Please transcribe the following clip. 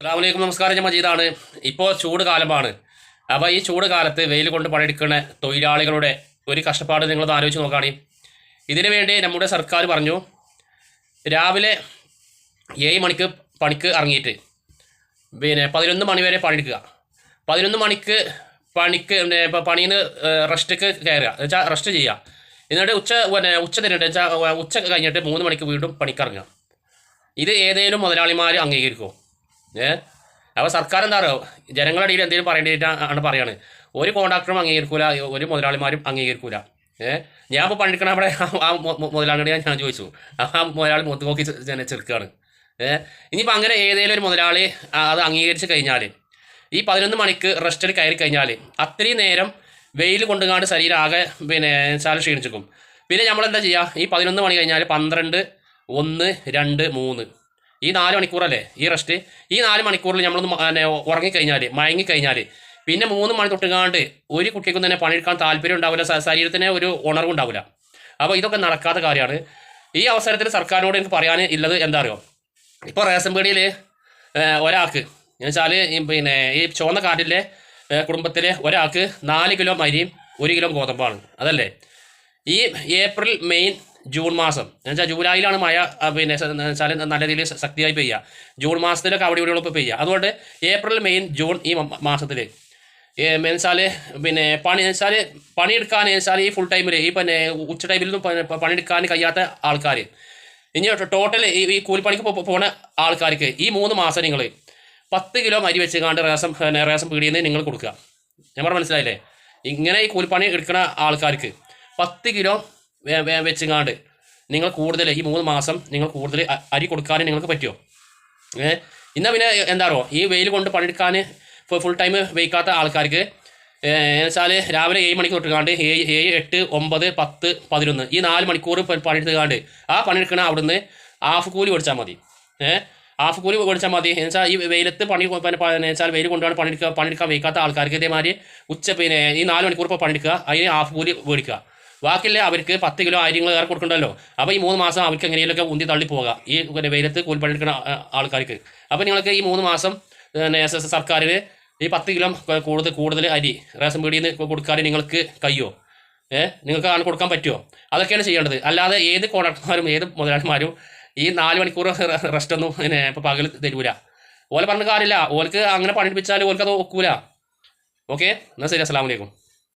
അസ്സലാമലൈക്കും, നമസ്കാരം. ഞാൻ മജീദാണ്. ഇപ്പോൾ ചൂട് കാലമാണ്. അപ്പോൾ ഈ ചൂട് കാലത്ത് വെയിൽ കൊണ്ട് പണിയെടുക്കുന്ന തൊഴിലാളികളുടെ ഒരു കഷ്ടപ്പാട് നിങ്ങളൊന്ന് ആലോചിച്ച് നോക്കുകയാണെങ്കിൽ, ഇതിനു വേണ്ടി നമ്മുടെ സർക്കാർ പറഞ്ഞു, രാവിലെ 7 മണിക്ക് പണിക്ക് ഇറങ്ങിയിട്ട് 11 മണി വരെ പണിയെടുക്കുക. 11 മണിക്ക് ഇപ്പോൾ പണിയിൽ നിന്ന് റെസ്റ്റ്ക്ക് കയറുക, എന്ന് വെച്ചാൽ റെസ്റ്റ് ചെയ്യുക. എന്നിട്ട് ഉച്ച തിരിഞ്ഞിട്ട് വെച്ചാൽ ഉച്ച കഴിഞ്ഞിട്ട് 3 മണിക്ക് വീണ്ടും പണിക്കിറങ്ങുക. ഇത് ഏതെങ്കിലും മുതലാളിമാർ അംഗീകരിക്കുമോ? അപ്പോൾ സർക്കാർ എന്താ പറയുക, ജനങ്ങളുടെ ഇടയിൽ എന്തെങ്കിലും പറയേണ്ടിയിട്ടാണ് പറയാണ്. ഒരു കോൺട്രാക്ടറും അംഗീകരിക്കൂല, ഒരു മുതലാളിമാരും അംഗീകരിക്കൂല. ഞാൻ ഇപ്പോൾ പണിയെടുക്കണ അവിടെ ആ മുതലാളിയോട് ഞാൻ ചോദിച്ചു. ആ മുതലാളി മുഖത്ത് നോക്കി ചെറുക്കുകയാണ്. ഇനിയിപ്പോൾ അങ്ങനെ ഏതെങ്കിലും ഒരു മുതലാളി അത് അംഗീകരിച്ച് കഴിഞ്ഞാൽ, ഈ 11 മണിക്ക് റെസ്റ്റിൽ കയറി കഴിഞ്ഞാൽ അത്രയും നേരം വെയിൽ കൊണ്ടുങ്ങാണ്ട് ശരീരം ആകെ ചാല ക്ഷീണിച്ചിരിക്കും. പിന്നെ നമ്മളെന്താ ചെയ്യുക, ഈ 11 മണി കഴിഞ്ഞാൽ 12, 1, 2, 3 ഈ 4 മണിക്കൂറല്ലേ ഈ റെസ്റ്റ്. ഈ 4 മണിക്കൂറിൽ നമ്മളൊന്ന് ഉറങ്ങിക്കഴിഞ്ഞാൽ, മയങ്ങിക്കഴിഞ്ഞാൽ പിന്നെ 3 മണി തൊട്ടുകാണ്ട് ഒരു കുട്ടിക്കും തന്നെ പണിയെടുക്കാൻ താല്പര്യം ഉണ്ടാവില്ല, ശരീരത്തിന് ഒരു ഉണർവുണ്ടാവില്ല. അപ്പോൾ ഇതൊക്കെ നടക്കാത്ത കാര്യമാണ്. ഈ അവസരത്തിൽ സർക്കാരിനോട് എനിക്ക് പറയാൻ ഉള്ളത് എന്താ അറിയോ, ഇപ്പോൾ റേഷൻ പീടികയിൽ ഒരാൾക്ക് എന്ന് വെച്ചാൽ ഈ ചുവന്ന കാർഡിലെ കുടുംബത്തിലെ ഒരാൾക്ക് 4 കിലോ അരിയും 1 കിലോ ഗോതമ്പാണ്. അതല്ലേ ഈ ഏപ്രിൽ, മെയ്, ജൂൺ മാസം എന്ന് വെച്ചാൽ ജൂലൈയിലാണ് മഴ വെച്ചാൽ നല്ല രീതിയിൽ ശക്തിയായി പെയ്യുക. ജൂൺ മാസത്തിലൊക്കെ അവിടെ ഇവിടെയുള്ള പെയ്യുക. അതുകൊണ്ട് ഏപ്രിൽ, മെയ്, ജൂൺ ഈ മാസത്തിൽ വെച്ചാൽ പണിയെടുക്കാൻ വെച്ചാൽ ഈ ഫുൾ ടൈമിൽ ഈ ഉച്ച ടൈമിലൊന്നും പണിയെടുക്കാൻ കഴിയാത്ത ആൾക്കാർ, ഇനി ടോട്ടൽ ഈ കൂലിപ്പണിക്ക് പോകുന്ന ആൾക്കാർക്ക് ഈ 3 മാസം നിങ്ങൾ 10 കിലോ അരി വെച്ചുകൊണ്ട് റേഷൻ പീടിയിൽ നിന്ന് നിങ്ങൾ കൊടുക്കുക. ഞാൻ പറഞ്ഞ മനസ്സിലായില്ലേ? ഇങ്ങനെ ഈ കൂലിപ്പണി എടുക്കുന്ന ആൾക്കാർക്ക് 10 കിലോ വെച്ചുങ്ങാണ്ട് നിങ്ങൾ കൂടുതൽ ഈ 3 മാസം നിങ്ങൾ കൂടുതൽ അരി കൊടുക്കാൻ നിങ്ങൾക്ക് പറ്റുമോ? എന്നാൽ പിന്നെ എന്താ പറയുക, ഈ വെയിൽ കൊണ്ട് പണിയെടുക്കാൻ ഫുൾ ടൈം വയ്ക്കാത്ത ആൾക്കാർക്ക് വെച്ചാൽ രാവിലെ 7 മണിക്ക് തൊട്ടുകാണ്ട് 7, 8, 9, 10, 11 ഈ 4 മണിക്കൂർ പണിയെടുത്തുകാണ്ട് ആ പണിയെടുക്കണ അവിടുന്ന് ഹാഫ് കൂലി മേടിച്ചാൽ മതി. ഹാഫ് കൂലി മേടിച്ചാൽ മതി. എന്ന് വെച്ചാൽ ഈ വെയിലത്ത് വെച്ചാൽ വെയിൽ കൊണ്ടാണ് പണിയെടുക്കാൻ വയ്ക്കാത്ത ആൾക്കാർക്ക് ഇതേമാതിരി ഈ 4 മണിക്കൂർ ഇപ്പോൾ പണിയെടുക്കുക, അതിന് ഹാഫ് കൂലി മേടിക്കുക. ബാക്കില്ല അവർക്ക് 10 കിലോ അരിങ്ങൾ വേറെ കൊടുക്കണ്ടല്ലോ. അപ്പോൾ ഈ 3 മാസം അവർക്ക് എങ്ങനെയൊക്കെ ഉന്തി തള്ളി പോകാം ഈ വെയിലത്ത് കൂലിപ്പണിയെടുക്കുന്ന ആൾക്കാർക്ക്. അപ്പോൾ നിങ്ങൾക്ക് ഈ 3 മാസം സർക്കാരിന് ഈ 10 കിലോ കൂടുതൽ അരി റേഷൻ പീടിയിൽ നിന്ന് കൊടുക്കാൻ നിങ്ങൾക്ക് കഴിയുമോ? നിങ്ങൾക്ക് ആണ് കൊടുക്കാൻ പറ്റുമോ? അതൊക്കെയാണ് ചെയ്യേണ്ടത്. അല്ലാതെ ഏത് കോൺട്രാക്ടർമാരും ഏത് മുതലാളിമാരും ഈ 4 മണിക്കൂർ റെസ്റ്റൊന്നും ഇപ്പോൾ പകൽ തരൂല. ഓലെ പറഞ്ഞ കാര്യമില്ല. ഓർക്ക് അങ്ങനെ പണിയെടുപ്പിച്ചാൽ ഓർക്ക് അത് ഒക്കൂല. ഓക്കെ, എന്നാൽ ശരി. അസ്സലാമു അലൈക്കും.